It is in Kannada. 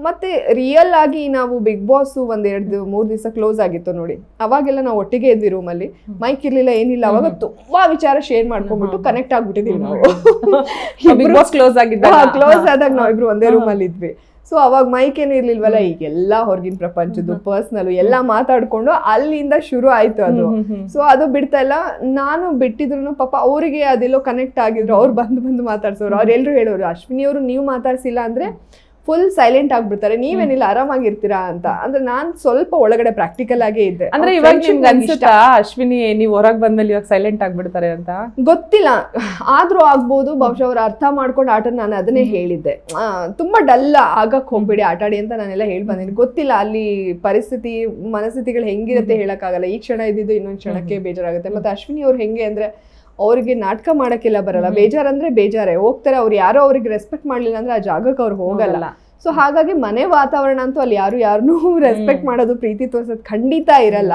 ಮತ್ತೆ ರಿಯಲ್ ಆಗಿ ನಾವು ಬಿಗ್ ಬಾಸ್ ಒಂದ್ 2-3 ದಿವಸ ಕ್ಲೋಸ್ ಆಗಿತ್ತು ನೋಡಿ, ಅವಾಗೆಲ್ಲ ನಾವು ಒಟ್ಟಿಗೆ ಇದ್ವಿ ರೂಮಲ್ಲಿ, ಮೈಕ್ ಇರ್ಲಿಲ್ಲ ಏನಿಲ್ಲ, ಅವಾಗ ತುಂಬಾ ವಿಚಾರ ಶೇರ್ ಮಾಡ್ಕೊಂಡ್ಬಿಟ್ಟು ಕನೆಕ್ಟ್ ಆಗ್ಬಿಟ್ಟಿದೀವಿ ನಾವು. ಬಿಗ್ ಬಾಸ್ ಕ್ಲೋಸ್ ಕ್ಲೋಸ್ ಆದಾಗ ನಾವಿಬ್ರು ಒಂದೇ ರೂಮ್ ಅಲ್ಲಿ ಇದ್ವಿ. ಸೊ ಅವಾಗ ಮೈಕ್ ಏನು ಇರ್ಲಿಲ್ವಲ್ಲ, ಈಗೆಲ್ಲ ಹೊರಗಿನ ಪ್ರಪಂಚದ್ದು ಪರ್ಸನಲ್ ಎಲ್ಲ ಮಾತಾಡ್ಕೊಂಡು ಅಲ್ಲಿಂದ ಶುರು ಆಯ್ತು ಅದು. ಸೊ ಅದು ಬಿಡ್ತಾ ಇಲ್ಲ. ನಾನು ಬಿಟ್ಟಿದ್ರು ಪಾಪ ಅವರಿಗೆ ಅದೆಲ್ಲೋ ಕನೆಕ್ಟ್ ಆಗಿದ್ರು, ಅವ್ರು ಬಂದು ಮಾತಾಡ್ಸೋರು. ಅವ್ರು ಎಲ್ರು ಹೇಳೋರು, ಅಶ್ವಿನಿ ಅವರು ನೀವು ಮಾತಾಡ್ಸಿಲ್ಲ ಅಂದ್ರೆ ಫುಲ್ ಸೈಲೆಂಟ್ ಆಗ್ಬಿಡ್ತಾರೆ, ನೀವೇನಿಲ್ಲ ಆರಾಮಾಗಿರ್ತೀರಾ ಅಂತ. ಅಂದ್ರೆ ನಾನ್ ಸ್ವಲ್ಪ ಒಳಗಡೆ ಪ್ರಾಕ್ಟಿಕಲ್ ಆಗೇ ಇದ್ದೆ. ಅಂದ್ರೆ ಇವಾಗ ನಿಮ್ಗೆ ಅನ್ಸುತ್ತಾ ಅಶ್ವಿನಿ ನೀವ್ ಹೊರಗ್ ಬಂದ್ಮೇಲೆ ಇವಾಗ ಸೈಲೆಂಟ್ ಆಗ್ಬಿಡ್ತಾರೆ ಅಂತ? ಗೊತ್ತಿಲ್ಲ, ಆದ್ರೂ ಆಗ್ಬೋದು. ಬಹುಶಃ ಅವ್ರು ಅರ್ಥ ಮಾಡ್ಕೊಂಡು ಆಟ, ನಾನು ಅದನ್ನೇ ಹೇಳಿದ್ದೆ, ತುಂಬಾ ಡಲ್ ಆಗಕ್ ಹೋಗ್ಬೇಡಿ, ಆಟ ಆಡಿ ಅಂತ ನಾನೆಲ್ಲ ಹೇಳಿ ಬಂದಿನಿ. ಗೊತ್ತಿಲ್ಲ ಅಲ್ಲಿ ಪರಿಸ್ಥಿತಿ ಮನಸ್ಥಿತಿಗಳು ಹೆಂಗಿರುತ್ತೆ ಹೇಳಕ್ಕಾಗಲ್ಲ. ಈ ಕ್ಷಣ ಇದ್ದಿದ್ದು ಇನ್ನೊಂದ್ ಕ್ಷಣಕ್ಕೆ ಬೇಜಾರಾಗುತ್ತೆ. ಮತ್ತೆ ಅಶ್ವಿನಿ ಅವ್ರು ಹೆಂಗೆ ಅಂದ್ರೆ ಅವ್ರಿಗೆ ನಾಟಕ ಮಾಡಕ್ಕೆಲ್ಲ ಬರಲ್ಲ, ಬೇಜಾರಂದ್ರೆ ಬೇಜಾರೇ, ಹೋಗ್ತಾರೆ. ಅವ್ರು ಯಾರೋ ಅವ್ರಿಗೆ ರೆಸ್ಪೆಕ್ಟ್ ಮಾಡ್ಲಿಲ್ಲ ಅಂದ್ರೆ ಆ ಜಾಗಕ್ಕೆ ಅವ್ರು ಹೋಗಲ್ಲ. ಸೊ ಹಾಗಾಗಿ ಮನೆ ವಾತಾವರಣ ಅಂತೂ ಅಲ್ಲಿ ಯಾರನ್ನೂ ರೆಸ್ಪೆಕ್ಟ್ ಮಾಡೋದು, ಪ್ರೀತಿ ತೋರ್ಸೋದು ಖಂಡಿತ ಇರಲ್ಲ.